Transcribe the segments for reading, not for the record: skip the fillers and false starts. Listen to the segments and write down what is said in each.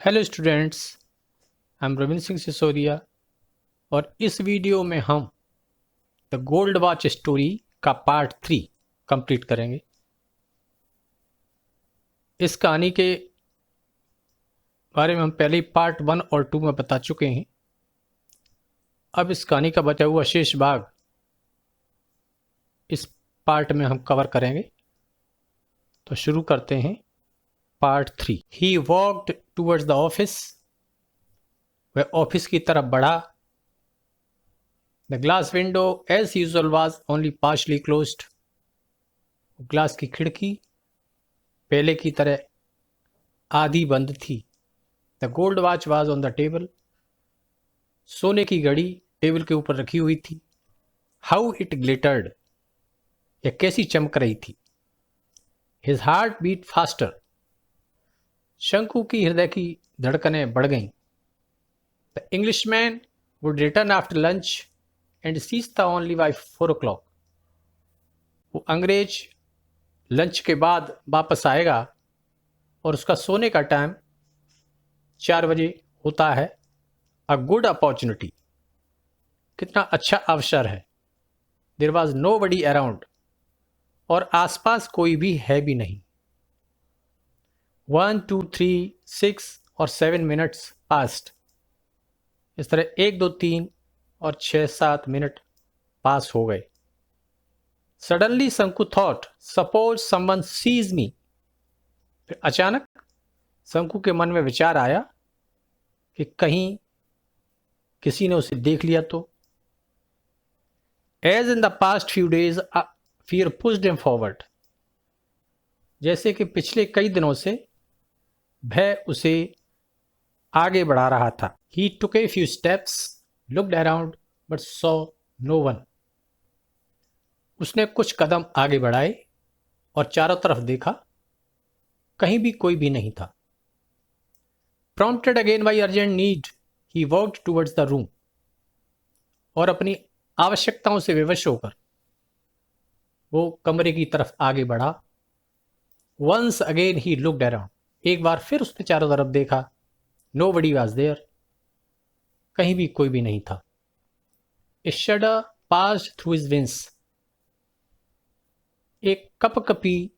Hello students, I am Ravindra Singh Sisodia और इस video में हम द गोल्ड वॉच स्टोरी का पार्ट 3 कंप्लीट करेंगे। इस कहानी के बारे में हम पहले ही पार्ट 1 और 2 में बता चुके हैं। अब इस कहानी का बचा हुआ शेष भाग इस पार्ट में हम कवर करेंगे। तो शुरू करते हैं part 3। He walked towards the office. वह ऑफिस की तरफ बढ़ा। The glass window as usual was only partially closed. Glass की खिड़की पहले की तरह आधी बंद थी। The gold watch was on the table. सोने की घड़ी टेबल के ऊपर रखी हुई थी। हाउ इट ग्लिटर्ड, यह कैसी चमक रही थी। हिज हार्ट बीट फास्टर, शंकु की हृदय की धड़कनें बढ़ गईं। The Englishman would return after lunch and sees the only by 4 o'clock। वो अंग्रेज लंच के बाद वापस आएगा और उसका सोने का टाइम 4 बजे होता है। अ गुड अपॉर्चुनिटी, कितना अच्छा अवसर है। There was nobody around, और आसपास कोई भी है भी नहीं। 1 2 3 6 और 7 मिनट्स पास्ट। इस तरह 1 2 3 और 6 7 मिनट पास हो गए। सडनली शंकु thought, suppose someone sees me. फिर अचानक शंकु के मन में विचार आया कि कहीं किसी ने उसे देख लिया तो। As in the past few days fear pushed him forward. जैसे कि पिछले कई दिनों से भय उसे आगे बढ़ा रहा था। He took a few steps, looked around but saw no one. उसने कुछ कदम आगे बढ़ाए और चारों तरफ देखा, कहीं भी कोई भी नहीं था। Prompted again by urgent need, he walked towards the room. और अपनी आवश्यकताओं से विवश होकर वो कमरे की तरफ आगे बढ़ा। Once again he looked around, एक बार फिर उसने चारों तरफ देखा। नो बडी वॉज देयर, कहीं भी कोई भी नहीं था। A shudder passed through his veins, एक कपकपी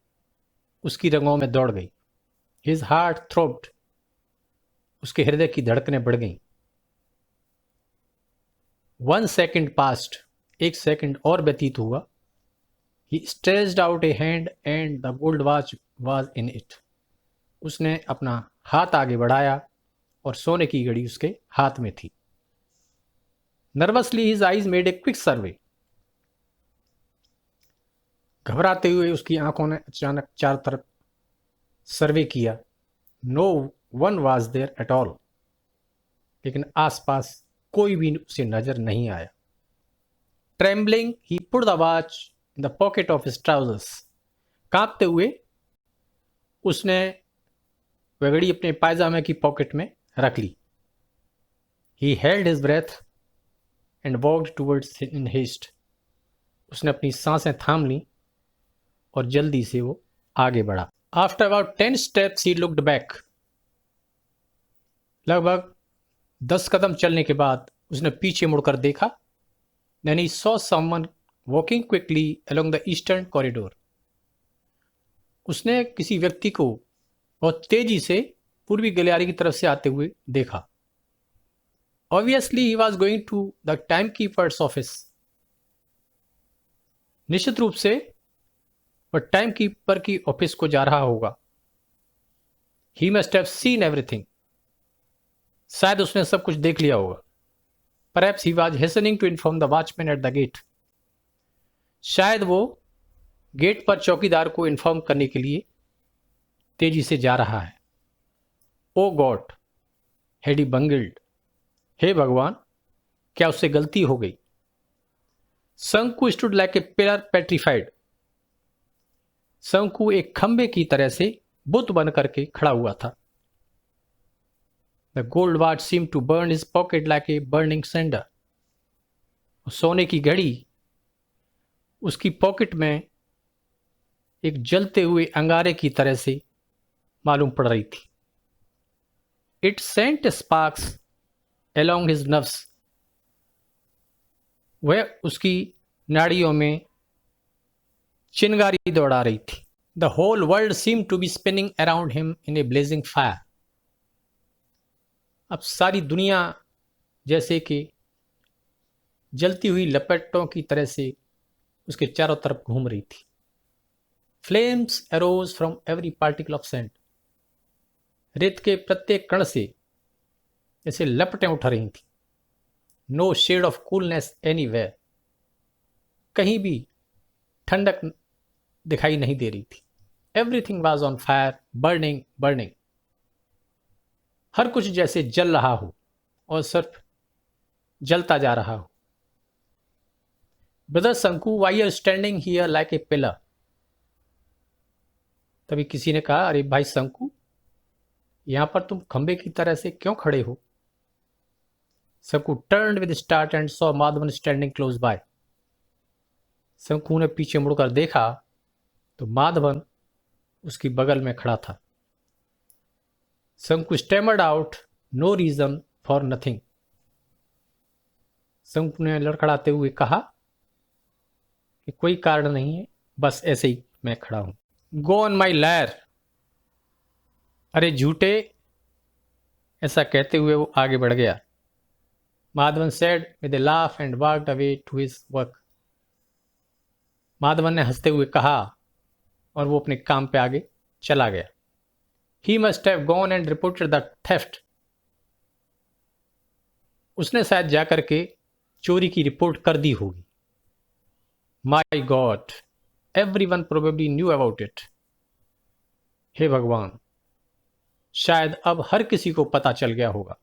उसकी रगों में दौड़ गई। हिज हार्ट थ्रोब्ड, उसके हृदय की धड़कनें बढ़ गईं। 1 सेकेंड पास्ट, एक सेकंड और व्यतीत हुआ। He stretched out a hand and the gold watch was in it. उसने अपना हाथ आगे बढ़ाया और सोने की घड़ी उसके हाथ में थी। Nervously his eyes made a quick survey. घबराते हुए उसकी आंखों ने अचानक चारों तरफ सर्वे किया। No one was there at all, लेकिन आसपास कोई भी उसे नजर नहीं आया। Trembling he put the watch in the pocket of his trousers. कांपते हुए उसने वह घड़ी अपने पायजामे की पॉकेट में रख ली। He held his breath and walked towards in haste. उसने अपनी सांसें थाम ली और जल्दी से वो आगे बढ़ा। After about 10 steps he looked back. लगभग 10 कदम चलने के बाद उसने पीछे मुड़कर देखा। Then he saw someone walking quickly along the eastern corridor. उसने किसी व्यक्ति को बहुत तेजी से पूर्वी गलियारे की तरफ से आते हुए देखा। Obviously he was going to the time keeper's office. निश्चित रूप से वह टाइम कीपर की ऑफिस को जा रहा होगा। He must have seen everything, शायद उसने सब कुछ देख लिया होगा। Perhaps he was hastening to inform the watchman at the gate. शायद वो गेट पर चौकीदार को इन्फॉर्म करने के लिए तेजी से जा रहा है। ओ गॉड, हैड ही बंगल्ड, हे भगवान, क्या उससे गलती हो गई। शंकु stood like a pillar petrified. शंकु एक खंबे की तरह से बुत बन करके खड़ा हुआ था। The gold watch seem to burn his pocket like a burning cinder. सोने की घड़ी उसकी पॉकेट में एक जलते हुए अंगारे की तरह से मालूम पड़ रही थी। It sent sparks along his nerves. वह उसकी नाड़ियों में चिंगारी दौड़ा रही थी. The whole world seemed to be spinning around him in a blazing fire. अब सारी दुनिया जैसे कि जलती हुई लपटों की तरह से उसके चारों तरफ घूम रही थी. Flames arose from every particle of sand. रेत के प्रत्येक कण से जैसे लपटें उठ रही थी. No shade of coolness anywhere. कहीं भी ठंडक दिखाई नहीं दे रही थी. Everything was on fire, burning, burning. हर कुछ जैसे जल रहा हो और सिर्फ जलता जा रहा हो. Brother Sanku, why you are standing here like a pillar? तभी किसी ने कहा, अरे भाई शंकु, यहां पर तुम खंबे की तरह से क्यों खड़े हो? शंकु turned with a start and saw Madhavan standing close by. शंकु ने पीछे मुड़कर देखा तो माधवन उसकी बगल में खड़ा था. शंकु stammered out, no reason for nothing. शंकु ने लड़खड़ाते हुए कहा कि कोई कारण नहीं है, बस ऐसे ही मैं खड़ा हूं. Go on my lair. अरे झूठे, ऐसा कहते हुए वो आगे बढ़ गया. Madhavan said with a laugh and walked away to his work. Madhavan ने हंसते हुए कहा और वो अपने काम पे आगे चला गया. He must have gone and reported the theft. उसने शायद जाकर के चोरी की रिपोर्ट कर दी होगी. My God, everyone probably knew about it. हे भगवान, शायद अब हर किसी को पता चल गया होगा.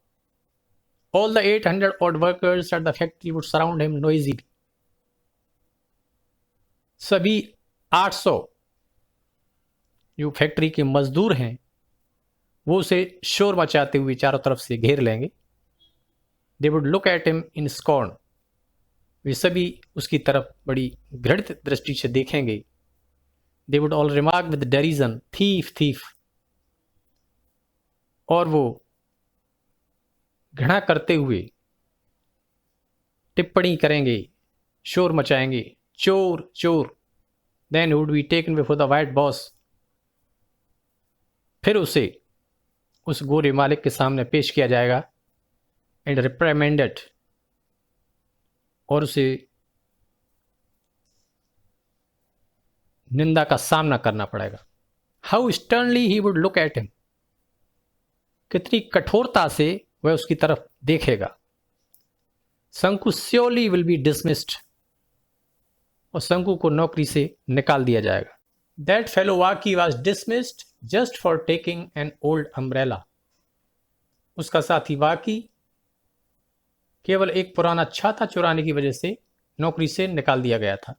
All the 800 odd workers at the factory would surround him noisily. सभी 800 जो फैक्ट्री के मजदूर हैं वो उसे शोर मचाते हुए चारों तरफ से घेर लेंगे. They would look at him in scorn. वे सभी उसकी तरफ बड़ी घृणित दृष्टि से देखेंगे. They would all remark with derision, thief, thief. और वो घृणा करते हुए टिप्पणी करेंगे, शोर मचाएंगे, चोर चोर. Then would be taken before the white boss. फिर उसे उस गोरे मालिक के सामने पेश किया जाएगा and reprimanded. और उसे निंदा का सामना करना पड़ेगा. How sternly he would look at him. कितनी कठोरता से वह उसकी तरफ देखेगा. शंकु surely will be dismissed. और शंकु को नौकरी से निकाल दिया जाएगा. That fellow Waki was dismissed just for taking an old umbrella. उसका साथी वाकी केवल एक पुराना छाता चुराने की वजह से नौकरी से निकाल दिया गया था.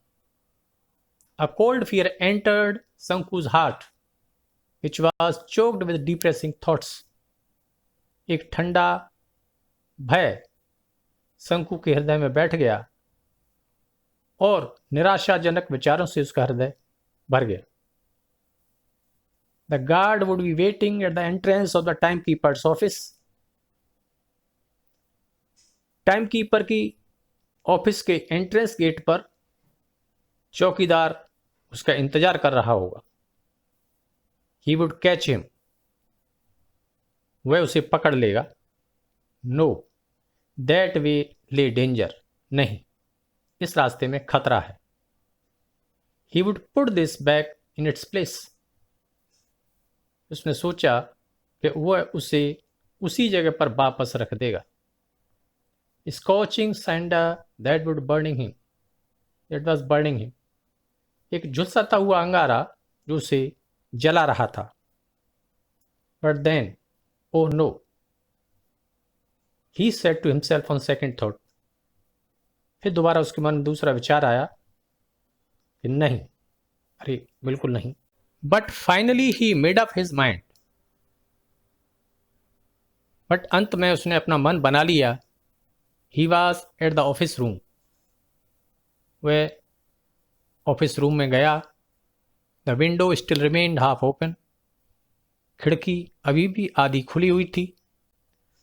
A cold fear entered Sanku's heart, which was choked with depressing thoughts. एक ठंडा भय शंकु के हृदय में बैठ गया और निराशाजनक विचारों से उसका हृदय भर गया. The guard would be waiting at the entrance of the timekeeper's office. Timekeeper की ऑफिस के एंट्रेंस गेट पर चौकीदार उसका इंतजार कर रहा होगा. He would catch him. वह उसे पकड़ लेगा. No, that way lay danger. नहीं, इस रास्ते में खतरा है. He would put this back in its place. उसने सोचा कि वह उसे उसी जगह पर वापस रख देगा. Scorching cinder that was burning him. एक झुलसाता हुआ अंगारा जो उसे जला रहा था. But then, oh no, he said to himself on second thought. फिर दोबारा उसके मन में दूसरा विचार आया कि नहीं, अरे बिल्कुल नहीं. But finally he made up his mind. But अंत में उसने अपना मन बना लिया. He was at the office room. वह ऑफिस रूम में गया. The window still remained half open. खिड़की अभी भी आधी खुली हुई थी.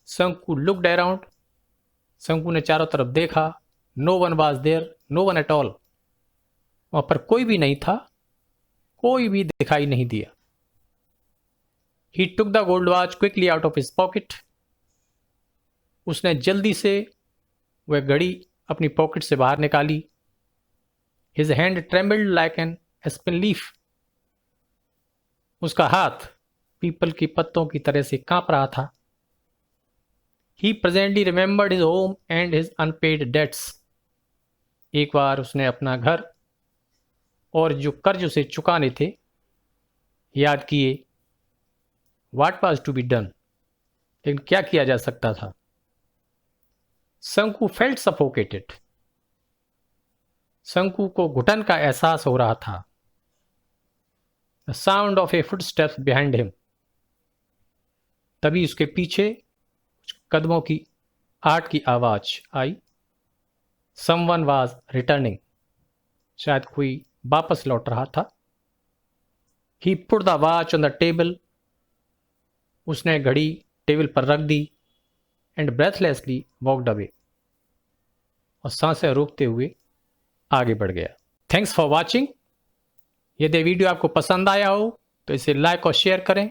शंकु लुक्ड अराउंड, शंकु ने चारों तरफ देखा। No one was there, no one at all, वहां पर कोई भी नहीं था, कोई भी दिखाई नहीं दिया। He took the gold watch quickly out of his pocket, उसने जल्दी से वह घड़ी अपनी पॉकेट से बाहर निकाली। His hand trembled like an aspen leaf, उसका हाथ पीपल की पत्तों की तरह से कांप रहा था। He presently remembered his home and his unpaid debts, एक बार उसने अपना घर और जो कर्ज उसे चुकाने थे याद किए। What was to be done, लेकिन क्या किया जा सकता था। शंकु फेल्ट सफोकेटेड, शंकु को घुटन का एहसास हो रहा था। The sound of A footsteps behind him, तभी उसके पीछे कुछ कदमों की आहट की आवाज आई। समवन वाज रिटर्निंग, शायद कोई वापस लौट रहा था। He put the watch on the table, उसने घड़ी टेबल पर रख दी। एंड ब्रेथलेसली वॉकड अवे, और सांसें रोकते हुए आगे बढ़ गया। Thanks for watching. यदि वीडियो आपको पसंद आया हो तो इसे लाइक और शेयर करें,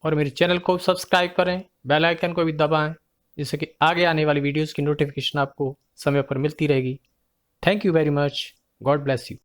और मेरे चैनल को सब्सक्राइब करें, बेल आइकन को भी दबाएं, जिससे कि आगे आने वाली वीडियोस की नोटिफिकेशन आपको समय पर मिलती रहेगी। Thank you very much. God bless you.